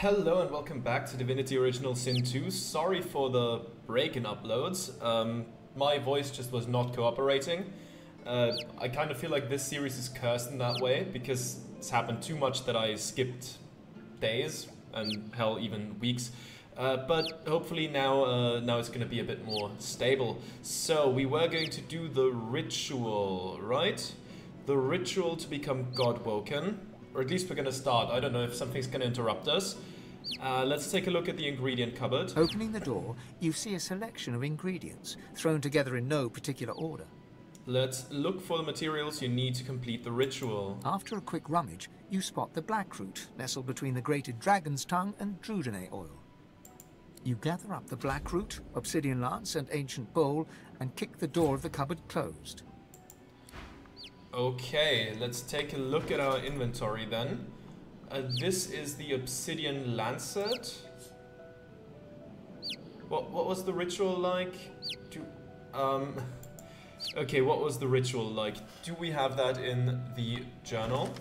Hello and welcome back to Divinity Original Sin 2. Sorry for the break in uploads. My voice just was not cooperating. I kind of feel like this series is cursed in that way because it's happened too much that I skipped days and hell even weeks. But hopefully now it's going to be a bit more stable. So we were going to do the ritual, right? The ritual to become God-woken. Or at least we're going to start. I don't know if something's going to interrupt us. Let's take a look at the ingredient cupboard. Opening the door, you see a selection of ingredients, thrown together in no particular order. Let's look for the materials you need to complete the ritual. After a quick rummage, you spot the blackroot, nestled between the grated dragon's tongue and drudene oil. You gather up the blackroot, obsidian lance and ancient bowl, and kick the door of the cupboard closed. Okay, let's take a look at our inventory then. This is the obsidian lancet. What was the ritual like? Okay, what was the ritual like? Do we have that in the journal?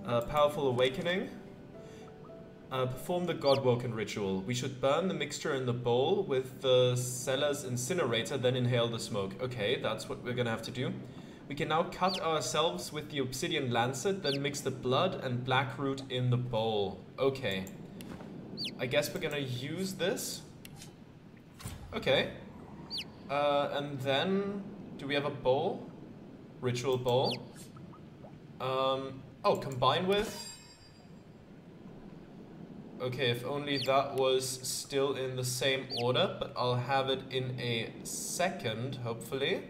Powerful awakening. Perform the God-woken ritual. We should burn the mixture in the bowl with the cellar's incinerator, then inhale the smoke. Okay, that's what we're gonna have to do. We can now cut ourselves with the obsidian lancet, then mix the blood and blackroot in the bowl. Okay. I guess we're gonna use this. Okay. And then, do we have a bowl? Ritual bowl. Oh, combine with? Okay, if only that was still in the same order, but I'll have it in a second, hopefully.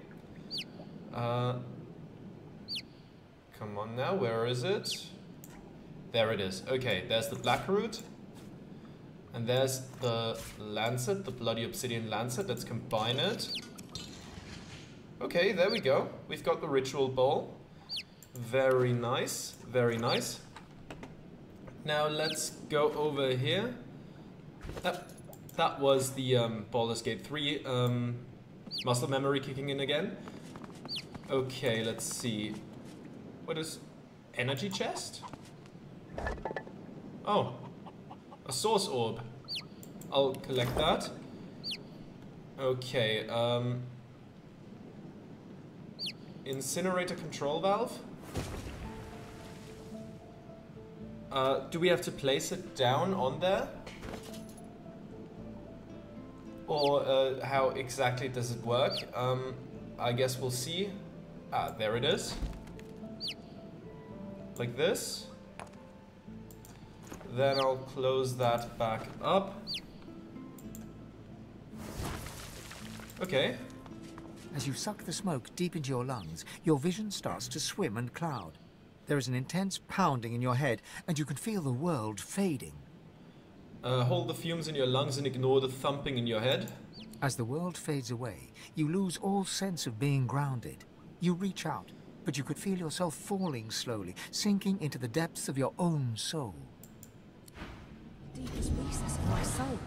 Come on now, where is it? There it is. Okay, there's the blackroot. And there's the lancet, the bloody obsidian lancet. Let's combine it. Okay, there we go. We've got the ritual bowl. Very nice, very nice. Now let's go over here. That was the Baldur's Gate 3 muscle memory kicking in again. Okay, let's see. What is energy chest? Oh, a source orb. I'll collect that. Okay, incinerator control valve. Do we have to place it down on there? Or how exactly does it work? I guess we'll see. Ah, there it is. Like this. Then I'll close that back up. Okay. As you suck the smoke deep into your lungs, your vision starts to swim and cloud. There is an intense pounding in your head, and you can feel the world fading. Hold the fumes in your lungs and ignore the thumping in your head. As the world fades away, you lose all sense of being grounded. You reach out, but you could feel yourself falling slowly, sinking into the depths of your own soul. Deepest recess of my soul.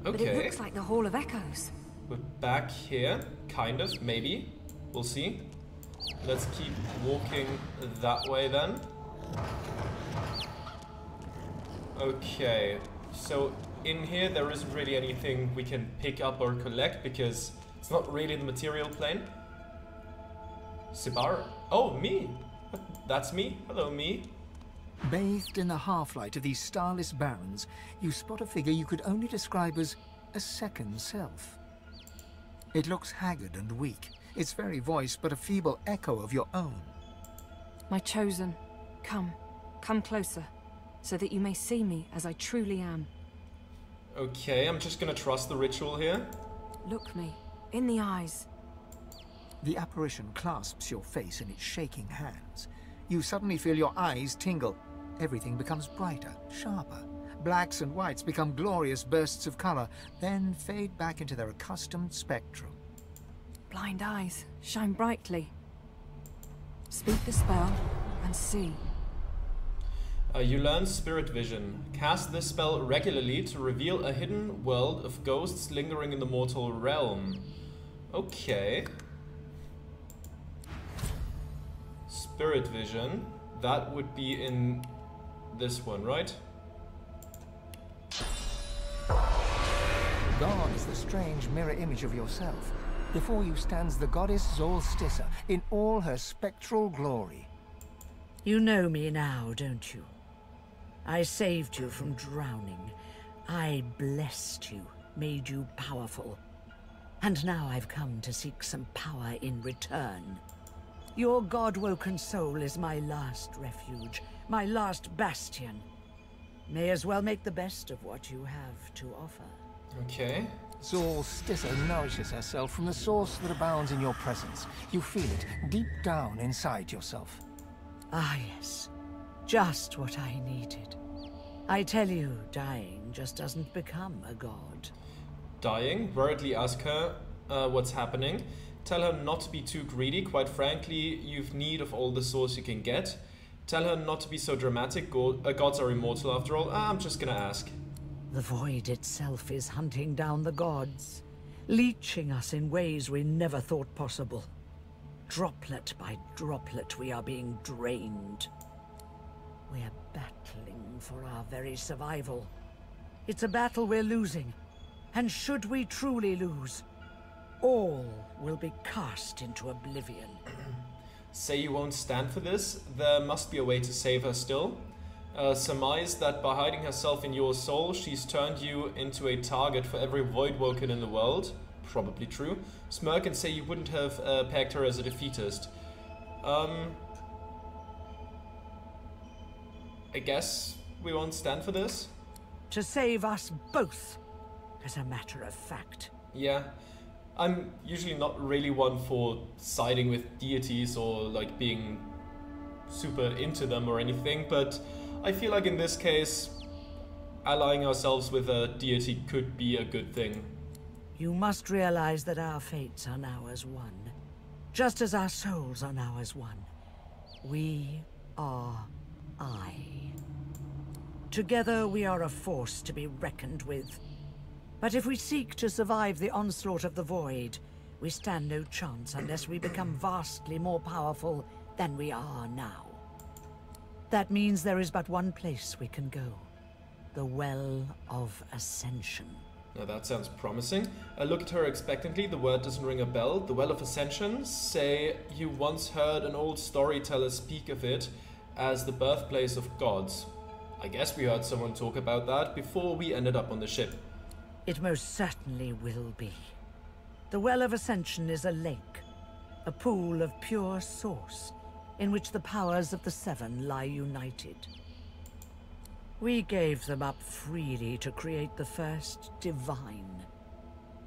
Okay. But it looks like the Hall of Echoes. We're back here, kind of, maybe. We'll see. Let's keep walking that way then. Okay, so in here there isn't really anything we can pick up or collect because it's not really the material plane. Sibar. Oh, me. That's me. Hello, me. Bathed in the half-light of these starless barrens, you spot a figure you could only describe as a second self. It looks haggard and weak, its very voice but a feeble echo of your own. My chosen, come closer, so that you may see me as I truly am. Okay, I'm just gonna trust the ritual here. Look me in the eyes. The apparition clasps your face in its shaking hands. You suddenly feel your eyes tingle. Everything becomes brighter, sharper. Blacks and whites become glorious bursts of color, then fade back into their accustomed spectrum. Blind eyes, shine brightly. Speak the spell and see. You learn Spirit Vision. Cast this spell regularly to reveal a hidden world of ghosts lingering in the mortal realm. Okay. Spirit Vision. That would be in this one, right? God is the strange mirror image of yourself. Before you stands the goddess Solstissa in all her spectral glory. You know me now, don't you? I saved you from drowning. I blessed you, made you powerful. And now I've come to seek some power in return. Your god-woken soul is my last refuge, my last bastion. May as well make the best of what you have to offer. Okay. Solstissa nourishes herself from the source that abounds in your presence. You feel it deep down inside yourself. Ah, yes. Just what I needed. I tell you, dying just doesn't become a god. Dying? Worriedly ask her what's happening. Tell her not to be too greedy. Quite frankly, you've need of all the source you can get. Tell her not to be so dramatic. Gods are immortal after all. I'm just gonna ask. The void itself is hunting down the gods, leeching us in ways we never thought possible. Droplet by droplet, we are being drained. We're battling for our very survival. It's a battle we're losing, and should we truly lose, all will be cast into oblivion. Say you won't stand for this? There must be a way to save her still. Surmise that by hiding herself in your soul, she's turned you into a target for every void-woken in the world. Probably true. Smirk and say you wouldn't have pegged her as a defeatist. I guess we won't stand for this? To save us both, as a matter of fact. Yeah. I'm usually not really one for siding with deities or like being super into them or anything, but I feel like in this case, allying ourselves with a deity could be a good thing. You must realize that our fates are now as one, just as our souls are now as one. We are I. Together we are a force to be reckoned with. But if we seek to survive the onslaught of the void, we stand no chance unless we become vastly more powerful than we are now. That means there is but one place we can go. The Well of Ascension. Now that sounds promising. I look at her expectantly. The word doesn't ring a bell. The Well of Ascension? Say you once heard an old storyteller speak of it as the birthplace of gods. I guess we heard someone talk about that before we ended up on the ship. It most certainly will be. The Well of Ascension is a lake, a pool of pure source, in which the powers of the Seven lie united. We gave them up freely to create the first divine.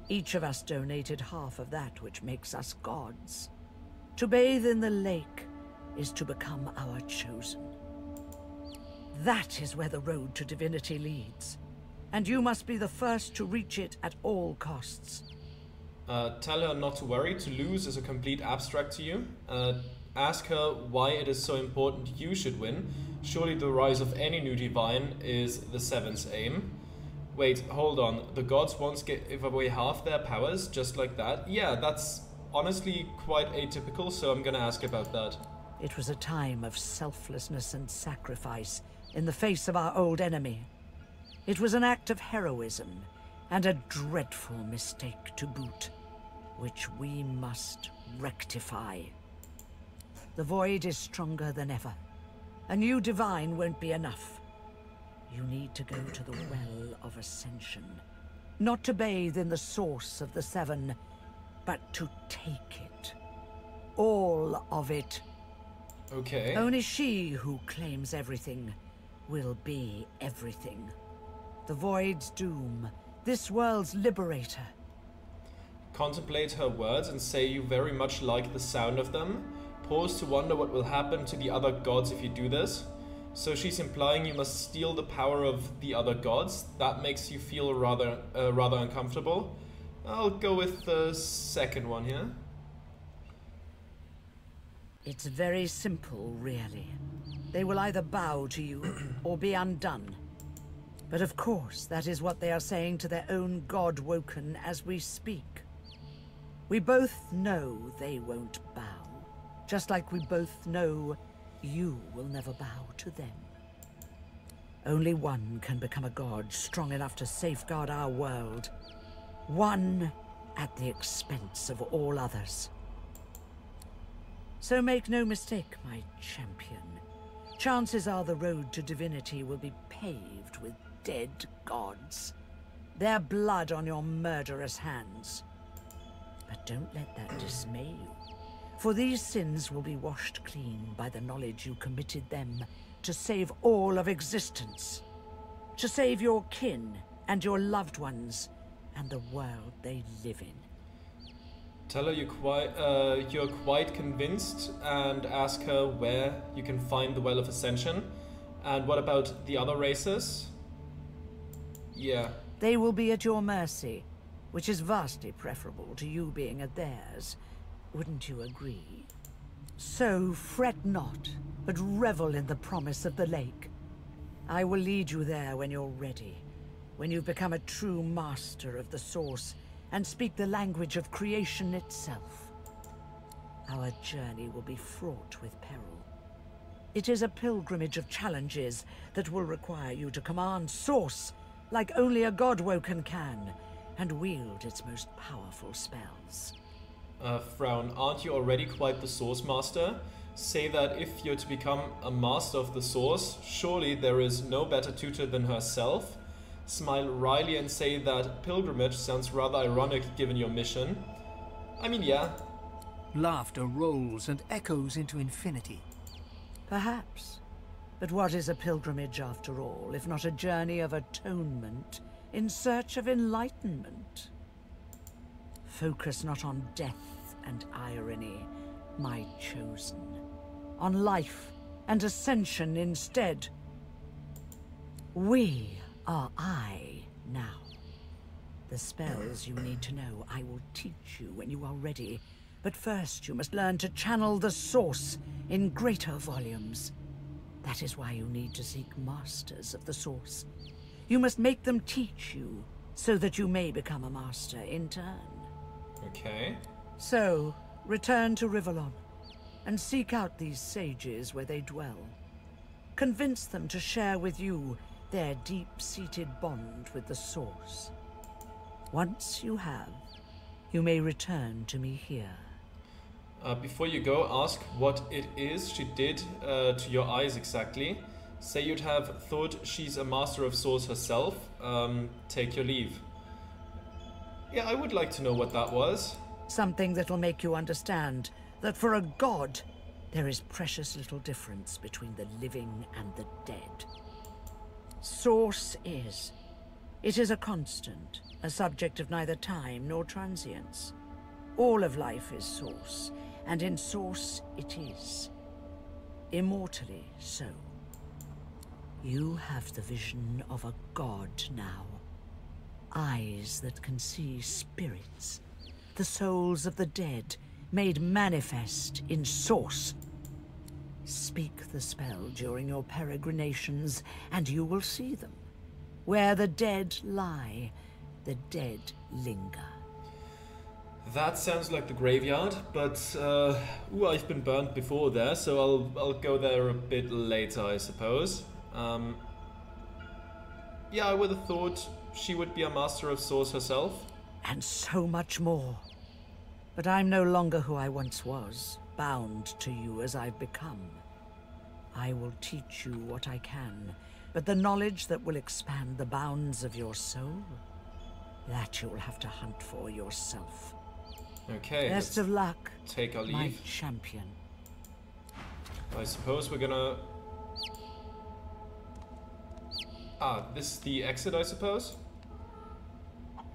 Each of us donated half of that which makes us gods. To bathe in the lake is to become our chosen. That is where the road to divinity leads, and you must be the first to reach it at all costs. Tell her not to worry. To lose is a complete abstract to you. Ask her why it is so important you should win. Surely the rise of any new divine is the Seven's aim. Wait, hold on. The gods won't give away half their powers just like that? Yeah, that's honestly quite atypical, so I'm gonna ask about that. It was a time of selflessness and sacrifice in the face of our old enemy. It was an act of heroism and a dreadful mistake to boot, which we must rectify. The void is stronger than ever. A new divine won't be enough. You need to go to the Well of Ascension. Not to bathe in the source of the Seven, but to take it. All of it. Okay. Only she who claims everything will be everything. The void's doom, this world's liberator. Contemplate her words and say you very much like the sound of them. Pause to wonder what will happen to the other gods if you do this. So she's implying you must steal the power of the other gods. That makes you feel rather uncomfortable. I'll go with the second one here. It's very simple, really. They will either bow to you or be undone. But of course, that is what they are saying to their own god-woken as we speak. We both know they won't bow. Just like we both know you will never bow to them. Only one can become a god strong enough to safeguard our world. one at the expense of all others. So make no mistake, my champion. Chances are the road to divinity will be paved with dead gods. Their blood on your murderous hands. But don't let that dismay you. For these sins will be washed clean by the knowledge you committed them to save all of existence. To save your kin and your loved ones and the world they live in. Tell her you're quite convinced and ask her where you can find the Well of Ascension. And what about the other races? Yeah. They will be at your mercy, which is vastly preferable to you being at theirs. Wouldn't you agree? So fret not, but revel in the promise of the lake. I will lead you there when you're ready, when you've become a true master of the Source and speak the language of creation itself. Our journey will be fraught with peril. It is a pilgrimage of challenges that will require you to command Source like only a Godwoken can, and wield its most powerful spells. Frown, aren't you already quite the Source Master? Say that if you're to become a Master of the Source, surely there is no better tutor than herself. Smile wryly and say that pilgrimage sounds rather ironic given your mission. I mean, yeah. Laughter rolls and echoes into infinity. Perhaps. But what is a pilgrimage after all, if not a journey of atonement in search of enlightenment? Focus not on death and irony, my chosen. On life and ascension instead. We are I now. The spells you need to know I will teach you when you are ready. But first you must learn to channel the Source in greater volumes. That is why you need to seek masters of the Source. You must make them teach you, so that you may become a master in turn. Okay. So, return to Rivellon, and seek out these sages where they dwell. Convince them to share with you their deep-seated bond with the Source. Once you have, you may return to me here. Before you go, ask what it is she did to your eyes exactly. Say you'd have thought she's a Master of Source herself. Take your leave. Yeah, I would like to know what that was. Something that'll make you understand that for a god, there is precious little difference between the living and the dead. Source is. It is a constant, a subject of neither time nor transience. All of life is Source, and in Source it is. Immortally so. You have the vision of a god now. Eyes that can see spirits, the souls of the dead, made manifest in Source. Speak the spell during your peregrinations, and you will see them. Where the dead lie, the dead linger. That sounds like the graveyard, but ooh, I've been burnt before there, so I'll go there a bit later, I suppose. Yeah, I would have thought she would be a Master of Source herself. And so much more. But I'm no longer who I once was, bound to you as I've become. I will teach you what I can, but the knowledge that will expand the bounds of your soul, that you'll have to hunt for yourself. Okay. Best of luck, take our leave. my champion. I suppose we're gonna... Ah, this is the exit, I suppose?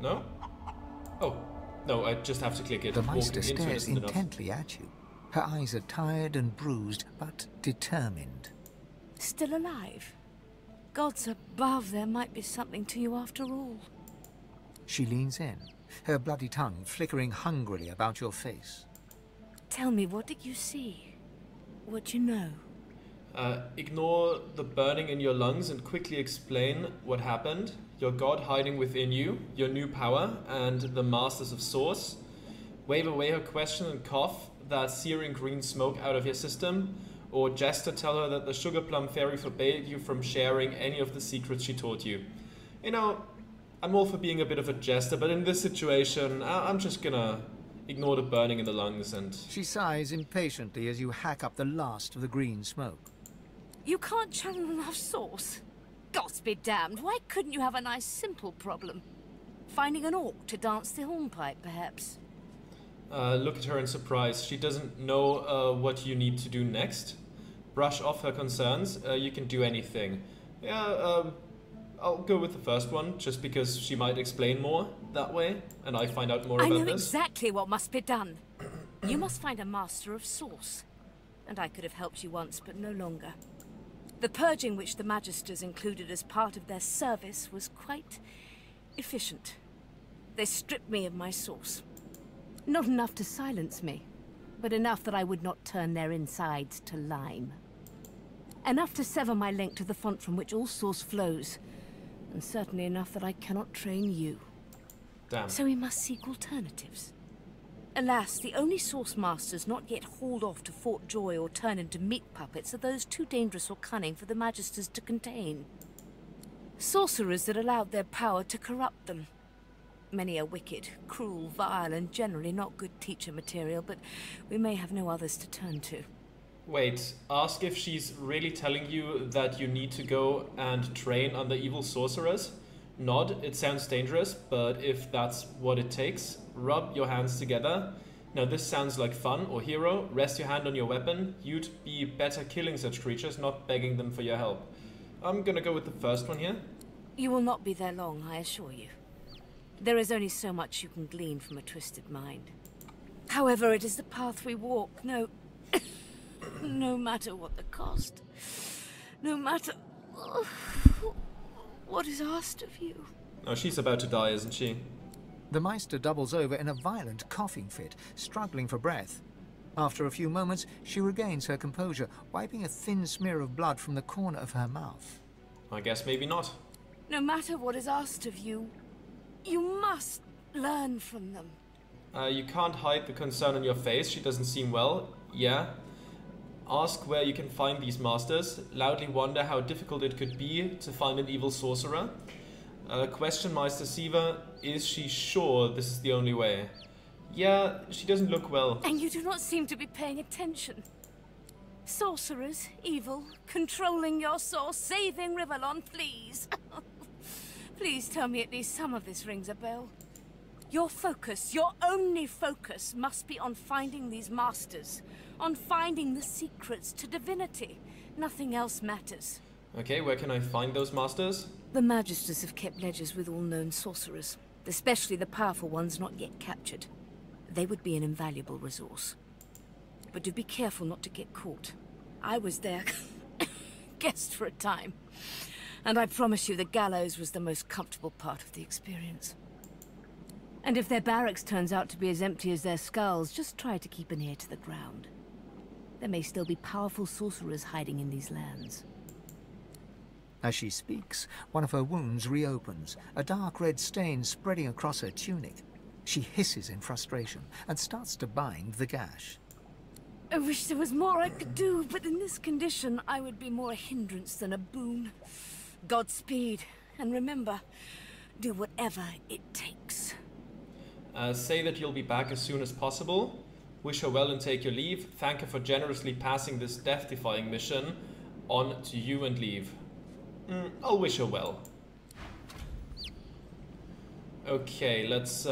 No? Oh, no, I just have to click it. The Meister Walking into it stares isn't enough. intently at you. Her eyes are tired and bruised, but determined. Still alive? Gods above, there might be something to you after all. She leans in, her bloody tongue flickering hungrily about your face. Tell me, what did you see? What you know? Ignore the burning in your lungs and quickly explain what happened. Your god hiding within you, your new power, and the Masters of Source. Wave away her question and cough that searing green smoke out of your system. Or jest to tell her that the Sugar Plum Fairy forbade you from sharing any of the secrets she taught you. You know, I'm all for being a bit of a jester, but in this situation, I'm just gonna ignore the burning in the lungs and... She sighs impatiently as you hack up the last of the green smoke. You can't channel enough sauce? Gods be damned, why couldn't you have a nice simple problem? Finding an orc to dance the hornpipe, perhaps? Look at her in surprise. She doesn't know what you need to do next. Brush off her concerns. You can do anything. Yeah, I'll go with the first one, just because she might explain more that way, and I find out more about this. I know exactly what must be done. You must find a master of source. And I could have helped you once, but no longer. The purging which the Magisters included as part of their service was quite efficient. They stripped me of my source. Not enough to silence me, but enough that I would not turn their insides to lime. Enough to sever my link to the font from which all source flows, and certainly enough that I cannot train you. Damn. So we must seek alternatives. Alas, the only source masters not yet hauled off to Fort Joy or turn into meat puppets are those too dangerous or cunning for the Magisters to contain. Sorcerers that allowed their power to corrupt them. Many are wicked, cruel, vile, and generally not good teacher material, but we may have no others to turn to. Wait, ask if she's really telling you that you need to go and train under evil sorcerers? Nod, it sounds dangerous, but if that's what it takes, rub your hands together. Now this sounds like fun, or hero, rest your hand on your weapon. You'd be better killing such creatures, not begging them for your help. I'm gonna go with the first one here. You will not be there long, I assure you. There is only so much you can glean from a twisted mind. However, it is the path we walk, no matter what the cost. No matter what is asked of you. Oh, she's about to die, isn't she? The Meister doubles over in a violent coughing fit, struggling for breath. After a few moments, she regains her composure, wiping a thin smear of blood from the corner of her mouth. I guess maybe not. No matter what is asked of you, you must learn from them. You can't hide the concern on your face. She doesn't seem well. Yeah. Ask where you can find these masters. Loudly wonder how difficult it could be to find an evil sorcerer. Question Meister Siva, is she sure this is the only way? Yeah, she doesn't look well. And you do not seem to be paying attention. Sorcerers, evil, controlling your source, saving Rivellon, please. Please tell me at least some of this rings a bell. Your focus, your only focus, must be on finding these masters. On finding the secrets to divinity. Nothing else matters. Okay, where can I find those masters? The Magisters have kept ledgers with all known sorcerers, especially the powerful ones not yet captured. They would be an invaluable resource. But do be careful not to get caught. I was their guest for a time, and I promise you the gallows was the most comfortable part of the experience. And if their barracks turns out to be as empty as their skulls, just try to keep an ear to the ground. There may still be powerful sorcerers hiding in these lands. As she speaks, one of her wounds reopens, a dark red stain spreading across her tunic. She hisses in frustration and starts to bind the gash. I wish there was more I could do, but in this condition, I would be more a hindrance than a boon. Godspeed, and remember, do whatever it takes. Say that you'll be back as soon as possible. Wish her well and take your leave. Thank her for generously passing this death-defying mission on to you and leave. I'll wish her well. Okay, let's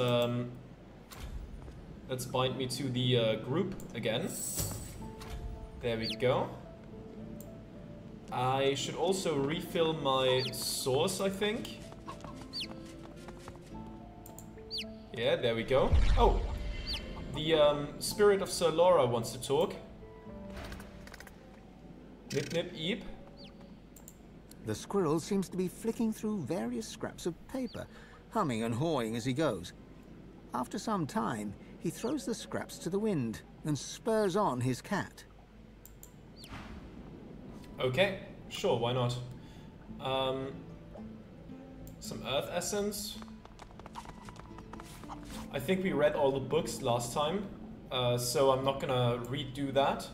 bind me to the group again. There we go. I should also refill my source, I think. Yeah, there we go. Oh! The spirit of Sir Laura wants to talk. Nip nip eep. The squirrel seems to be flicking through various scraps of paper, humming and hawing as he goes. After some time, he throws the scraps to the wind and spurs on his cat. Okay, sure, why not? Some earth essence. I think we read all the books last time, so I'm not gonna redo that.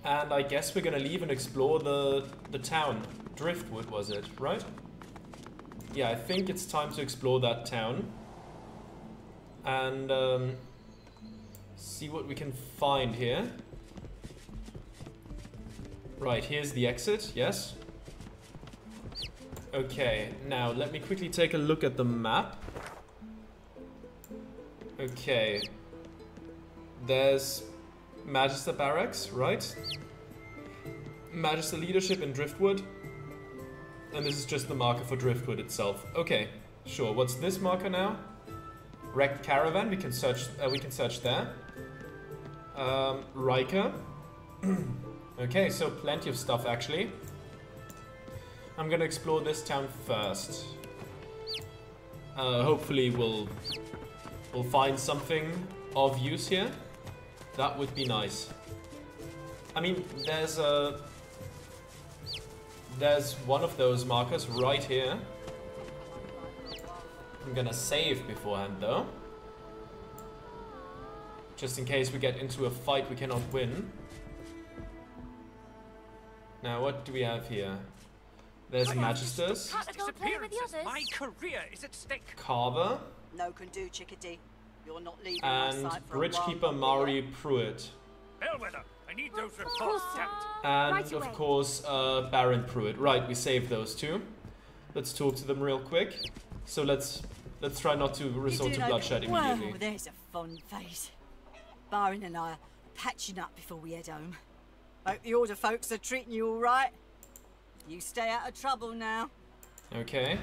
And I guess we're gonna leave and explore the town. Driftwood was it, right? yeah, I think it's time to explore that town. And see what we can find here. Right, here's the exit, yes. Okay, now let me quickly take a look at the map. Okay. There's Magister Barracks, right? Magister Leadership in Driftwood. And this is just the marker for Driftwood itself. Okay, sure. What's this marker now? Wrecked Caravan, we can search there. Riker. Okay, so plenty of stuff actually. I'm gonna explore this town first. Hopefully we'll find something of use here. That would be nice. I mean, there's one of those markers right here. I'm gonna save beforehand though. Just in case we get into a fight we cannot win. Now what do we have here? There's Magisters. My career is at stake. Carver. No can do, Chickadee. You're not leaving my And sight for a while Bridgekeeper longer Mari yet. Pruitt. Bellwether, I need those reports stamped. And Right of away. course Baron Pruitt. Right, we saved those two. Let's talk to them real quick. So let's try not to resort to You do know- bloodshed immediately. Well, there's a fun face. Baron and I are patching up before we head home. Hope the Order folks are treating you all right. You stay out of trouble now. Okay.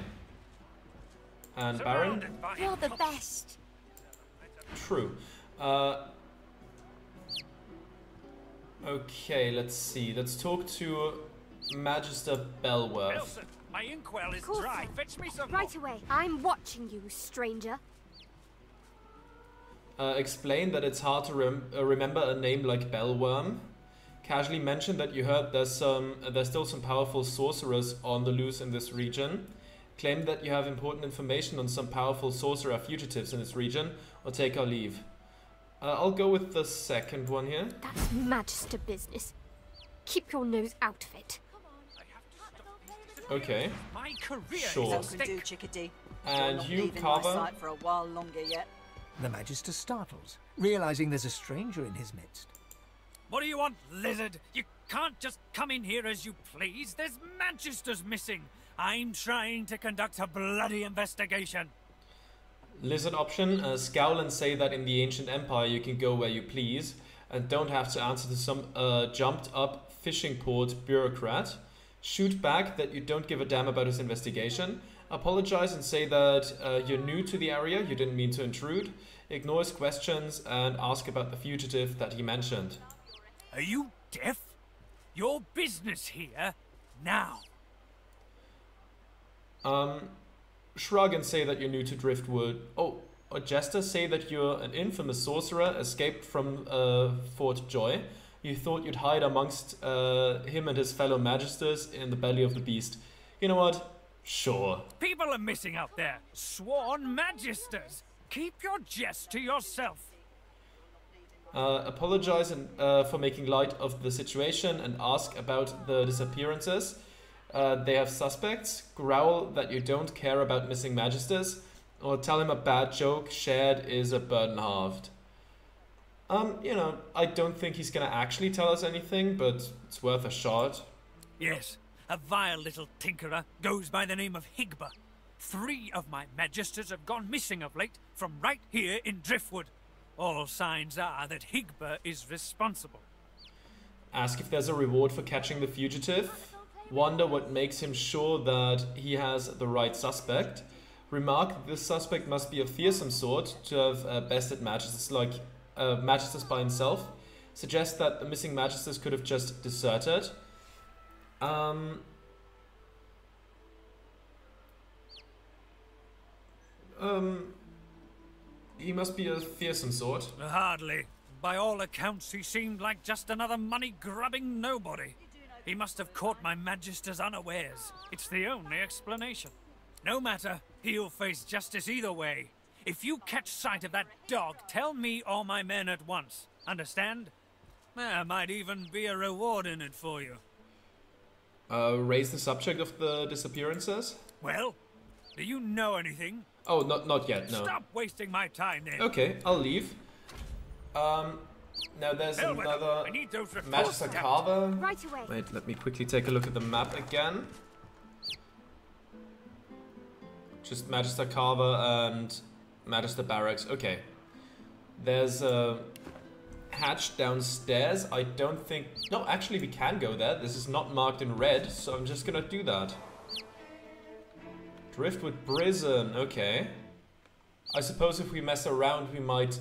And Baron? Surrounded by You're the best. True. Okay, let's see. Let's talk to Magister Belworth. Nelson, my inkwell is Course, dry. sir. Fetch me some Right more. away. I'm watching you, stranger. Explain that it's hard to remember a name like Bellworm. Casually mention that you heard there's still some powerful sorcerers on the loose in this region. Claim that you have important information on some powerful sorcerer fugitives in this region, or take our leave. I'll go with the second one here. That's Magister business. Keep your nose out of it. Okay. My career Sure. is No at can do, stake. Chickadee. And You're not you, leaving my Carver? sight for a while longer yet. The Magister startles, realizing there's a stranger in his midst. What do you want, lizard? You can't just come in here as you please. There's Manchester's missing. I'm trying to conduct a bloody investigation. Lizard option, scowl and say that in the ancient empire you can go where you please and don't have to answer to some jumped up fishing port bureaucrat. Shoot back that you don't give a damn about his investigation. Apologize and say that you're new to the area, you didn't mean to intrude. Ignore his questions and ask about the fugitive that he mentioned. Are you deaf? Your business here, now. Shrug and say that you're new to Driftwood. Oh, or Jester, say that you're an infamous sorcerer escaped from Fort Joy. You thought you'd hide amongst him and his fellow magisters in the belly of the beast. You know what? Sure. People are missing out there. Sworn magisters. Keep your jest to yourself. Apologize for making light of the situation and ask about the disappearances. They have suspects. Growl that you don't care about missing magisters. Or tell him a bad joke shared is a burden halved. You know, I don't think he's gonna actually tell us anything, but it's worth a shot. Yes, a vile little tinkerer goes by the name of Higba. 3 of my magisters have gone missing of late from right here in Driftwood. All signs are that Higba is responsible. Ask if there's a reward for catching the fugitive. Wonder what makes him sure that he has the right suspect. Remark that this suspect must be of fearsome sort to have bested magisters like magisters by himself. Suggest that the missing magisters could have just deserted. He must be a fearsome sort. Hardly. By all accounts, he seemed like just another money-grubbing nobody. He must have caught my magisters unawares. It's the only explanation. No matter, he'll face justice either way. If you catch sight of that dog, tell me or my men at once. Understand? There might even be a reward in it for you. Raise the subject of the disappearances. Well, Do you know anything? Oh, not yet, no. Stop wasting my time then. Okay, I'll leave. Now there's Bellwether, another I need those reports. Magister Carver. Right away. Wait, let me quickly take a look at the map again. Just Magister Carver and Magister Barracks. Okay. There's a hatch downstairs. I don't think... No, actually we can go there. This is not marked in red, so I'm just gonna do that. Driftwood Prison, okay. I suppose if we mess around we might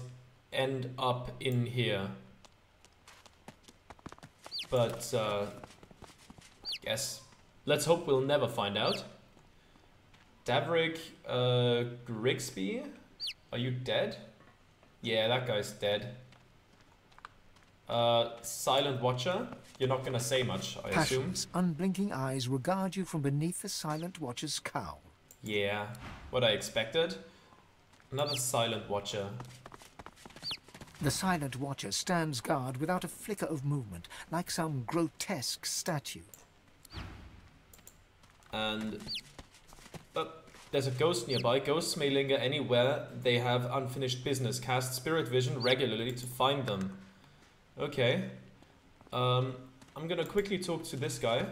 end up in here. But, guess. Let's hope we'll never find out. Davrick, Grigsby? Are you dead? Yeah, that guy's dead. Silent Watcher? You're not gonna say much, I assume. Passion's unblinking eyes regard you from beneath the Silent Watcher's cowl. Yeah, what I expected. Another Silent Watcher. The Silent Watcher stands guard without a flicker of movement, like some grotesque statue. And... there's a ghost nearby. Ghosts may linger anywhere they have unfinished business. Cast Spirit Vision regularly to find them. Okay. I'm gonna quickly talk to this guy.